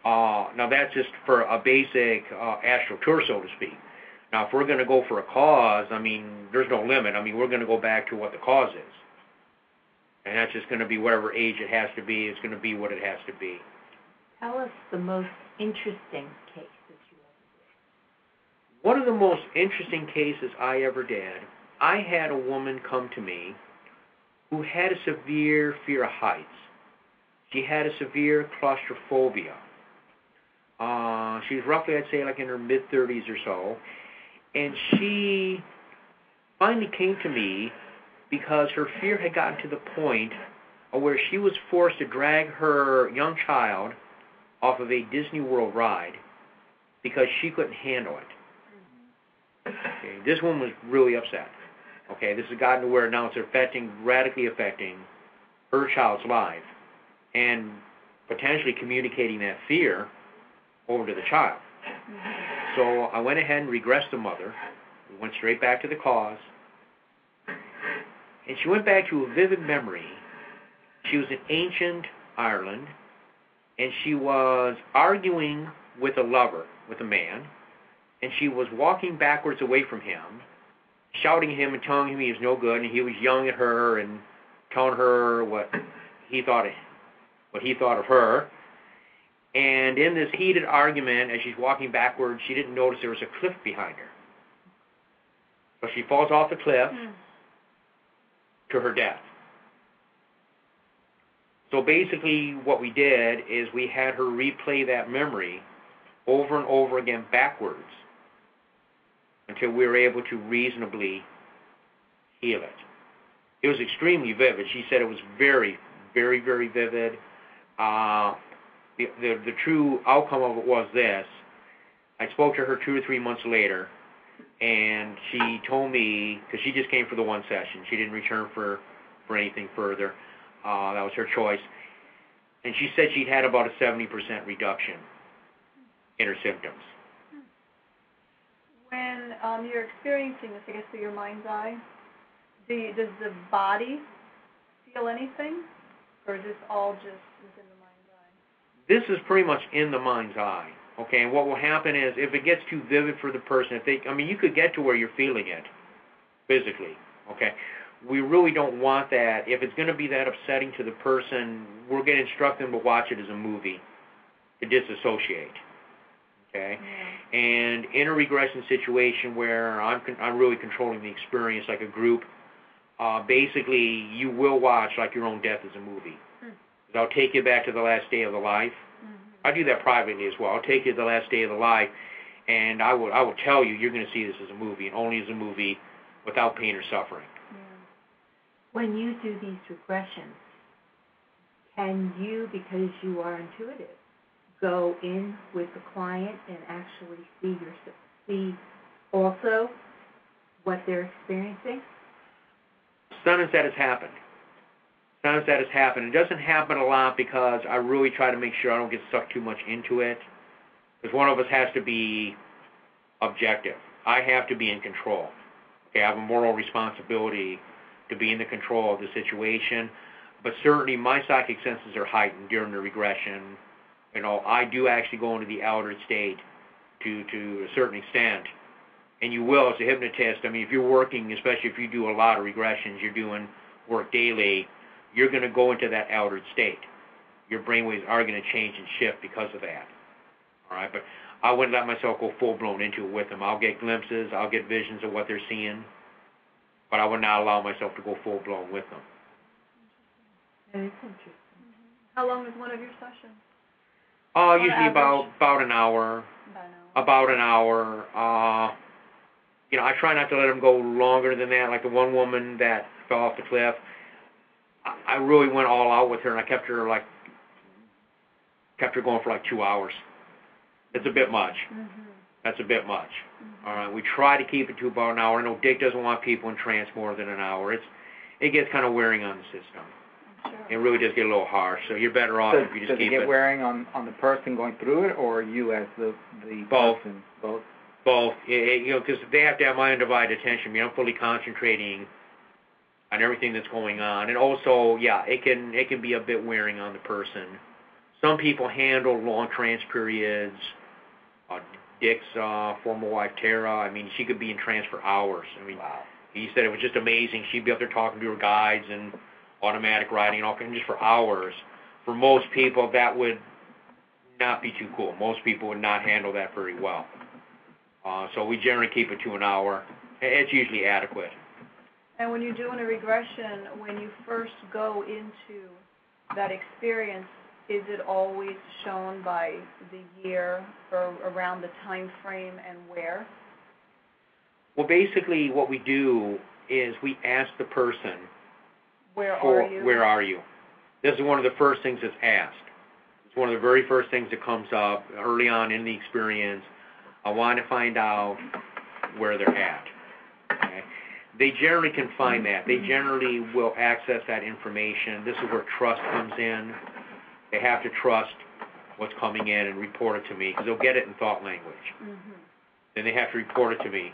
Now, that's just for a basic astral tour, so to speak. Now, if we're going to go for a cause, I mean, there's no limit. I mean, we're going to go back to what the cause is. And that's just going to be whatever age it has to be. It's going to be what it has to be. Tell us the most interesting case that you ever did. One of the most interesting cases I ever did, I had a woman come to me who had a severe fear of heights. She had a severe claustrophobia. She was roughly, I'd say, like in her mid-30s or so. And she finally came to me because her fear had gotten to the point where she was forced to drag her young child off of a Disney World ride because she couldn't handle it. Okay, this woman was really upset. Okay, this has gotten to where now it's radically affecting her child's life and potentially communicating that fear over to the child. So I went ahead and regressed the mother. We went straight back to the cause. And she went back to a vivid memory. She was in ancient Ireland, and she was arguing with a lover, with a man, and she was walking backwards away from him, shouting at him and telling him he was no good, and he was yelling at her and telling her what he thought of her. And in this heated argument, as she's walking backwards, she didn't notice there was a cliff behind her. So she falls off the cliff to her death. So basically what we did is we had her replay that memory over and over again backwards until we were able to reasonably heal it. It was extremely vivid. She said it was very, very, very vivid. The true outcome of it was this. I spoke to her 2 or 3 months later, and she told me, because she just came for the one session, she didn't return for anything further. That was her choice. And she said she'd had about a 70% reduction in her symptoms. When you're experiencing this, I guess, through your mind's eye, does the body feel anything? Or is this all just within the mind's eye? This is pretty much in the mind's eye. Okay, and what will happen is, if it gets too vivid for the person, you could get to where you're feeling it physically, okay? We really don't want that. If it's going to be that upsetting to the person, we're going to instruct them to watch it as a movie, to disassociate, okay? Yeah. And in a regression situation where I'm really controlling the experience like a group, basically you will watch like your own death as a movie. I'll take you back to the last day of the life. I do that privately as well. I'll take you to the last day of the life, and I will tell you, you're going to see this as a movie, and only as a movie, without pain or suffering. When you do these regressions, can you, because you are intuitive, go in with the client and actually see also what they're experiencing? Sometimes that has happened. Sometimes that has happened. It doesn't happen a lot because I really try to make sure I don't get sucked too much into it. Because one of us has to be objective. I have to be in control. Okay, I have a moral responsibility to be in the control of the situation. But certainly my psychic senses are heightened during the regression. I do actually go into the altered state to a certain extent. And you will, as a hypnotist, if you're working, especially if you do a lot of regressions, you're doing work daily, you're going to go into that altered state. Your brainwaves are going to change and shift because of that. All right, but I wouldn't let myself go full-blown into it with them. I'll get glimpses, I'll get visions of what they're seeing, but I would not allow myself to go full-blown with them. That is interesting. How long is one of your sessions? Usually about an hour. About an hour. I try not to let them go longer than that. Like the one woman that fell off the cliff, I really went all out with her, and I kept her going for like 2 hours. It's a bit much. That's a bit much. All right, we try to keep it to about an hour. I know Dick doesn't want people in trance more than an hour. It gets kind of wearing on the system. Sure. It really does get a little harsh. So you're better off if you just keep it. Does it get wearing on the person going through it, or you as the both person? Both. Both. Because they have to have my undivided attention. I'm fully concentrating on everything that's going on, and also, yeah, it can be a bit wearing on the person. Some people handle long trance periods. Dick's former wife, Tara, I mean, she could be in trance for hours. I mean, Wow. he said it was just amazing. She'd be up there talking to her guides and automatic writing and all kinds just for hours. For most people, that would not be too cool. Most people would not handle that very well. So we generally keep it to an hour. It's usually adequate. And when you're doing a regression, when you first go into that experience, is it always shown by the year or around the time frame and where? Well, basically what we do is we ask the person, Where are you? This is one of the first things that's asked. It's one of the very first things that comes up early on in the experience. I want to find out where they're at. Okay? They generally can find that. They generally will access that information. This is where trust comes in. They have to trust what's coming in and report it to me because they'll get it in thought language. Mm-hmm. Then they have to report it to me,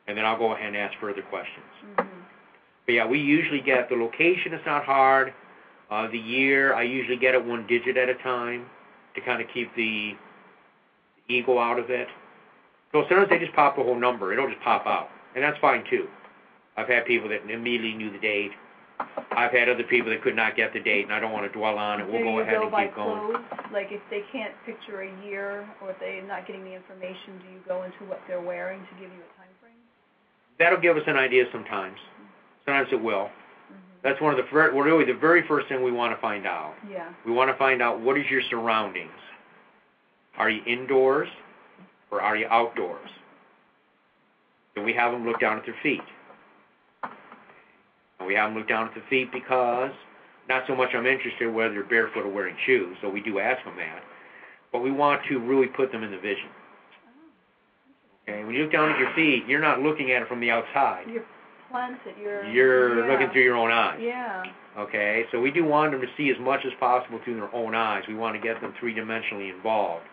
and then I'll go ahead and ask further questions. Mm-hmm. But yeah, we usually get the location. It's not hard. The year, I usually get it one digit at a time to kind of keep the ego out of it. So sometimes they just pop the whole number. It'll just pop out, and that's fine too. I've had people that immediately knew the date. I've had other people that could not get the date, and I don't want to dwell on it. We'll go ahead and keep going. Do you go by clothes? Like if they can't picture a year or if they're not getting the information, do you go into what they're wearing to give you a time frame? That'll give us an idea sometimes. Sometimes it will. Mm-hmm. That's one of the really the very first thing we want to find out. Yeah. We want to find out what is your surroundings. Are you indoors or are you outdoors? Then we have them look down at their feet. And we have them look down at the feet because not so much I'm interested whether they're barefoot or wearing shoes, so we do ask them that. But we want to really put them in the vision. Okay, when you look down at your feet, you're not looking at it from the outside. You're planted. You're looking through your own eyes. Yeah. Okay, so we do want them to see as much as possible through their own eyes. We want to get them three-dimensionally involved.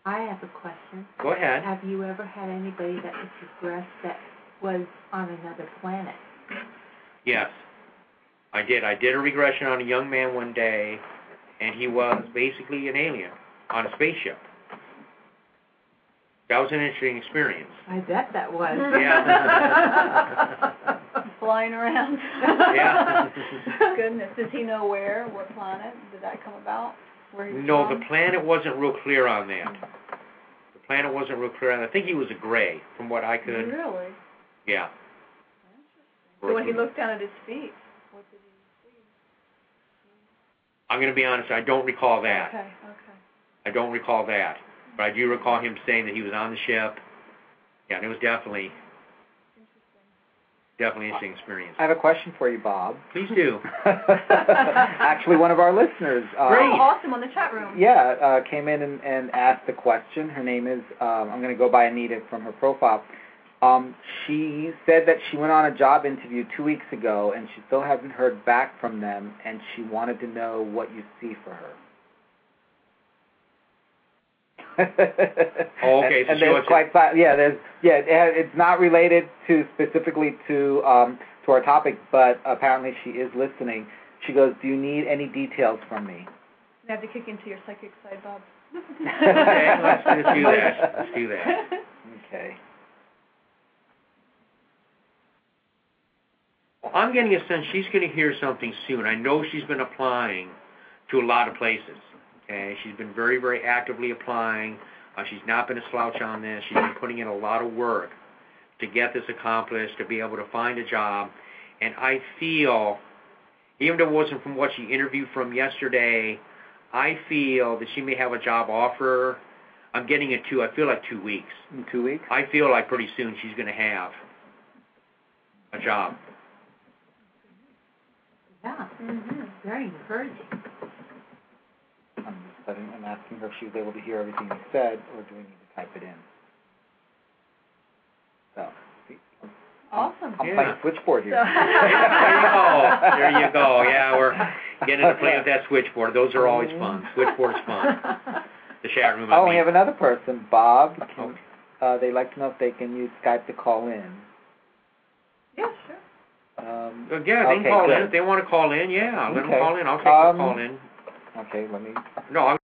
I have a question. Go ahead. Have you ever had anybody that was regressed that was on another planet? Yes, I did. I did a regression on a young man one day, and he was basically an alien on a spaceship. That was an interesting experience. I bet that was. Yeah. Flying around. Yeah. Goodness. Does he know where? What planet? Did that come about? Where he was No, from? the planet wasn't real clear on that. The planet wasn't real clear on that. I think he was a gray, from what I could... Really? Yeah. So when he looked down at his feet, what did he see? I'm going to be honest, I don't recall that. Okay. I don't recall that. But I do recall him saying that he was on the ship. Yeah, and it was definitely an interesting experience. I have a question for you, Bob. Please do. Actually, one of our listeners. Great. Oh, awesome, on the chat room. Yeah, came in and asked a question. Her name is, I'm going to go by Anita from her profile. She said that she went on a job interview 2 weeks ago, and she still hasn't heard back from them, and she wanted to know what you see for her. Okay, so and there's quite it's not related specifically to our topic, but apparently she is listening. She goes, "Do you need any details from me?" I have to kick into your psychic side, Bob. Okay, let's do that. Let's do that. Okay. Well, I'm getting a sense she's going to hear something soon. I know she's been applying to a lot of places. Okay, she's been very, very actively applying. She's not been a slouch on this. She's been putting in a lot of work to get this accomplished, to be able to find a job. And I feel, even though it wasn't from what she interviewed from yesterday, I feel that she may have a job offer. I'm getting it I feel like 2 weeks. In 2 weeks? I feel like pretty soon she's going to have a job. Yeah. Mm-hmm. Very encouraging. I'm asking her if she was able to hear everything you said, or do we need to type it in? So, Awesome. I'm playing switchboard here. There you go. Yeah, we're getting to play with that switchboard. Those are always fun. Switchboard's fun. The chat room. We have another person, Bob. They'd like to know if they can use Skype to call in. Yeah, sure. Yeah, they can call in. If they want to call in, let them call in. I'll take the call in. Okay, let me. No, I'm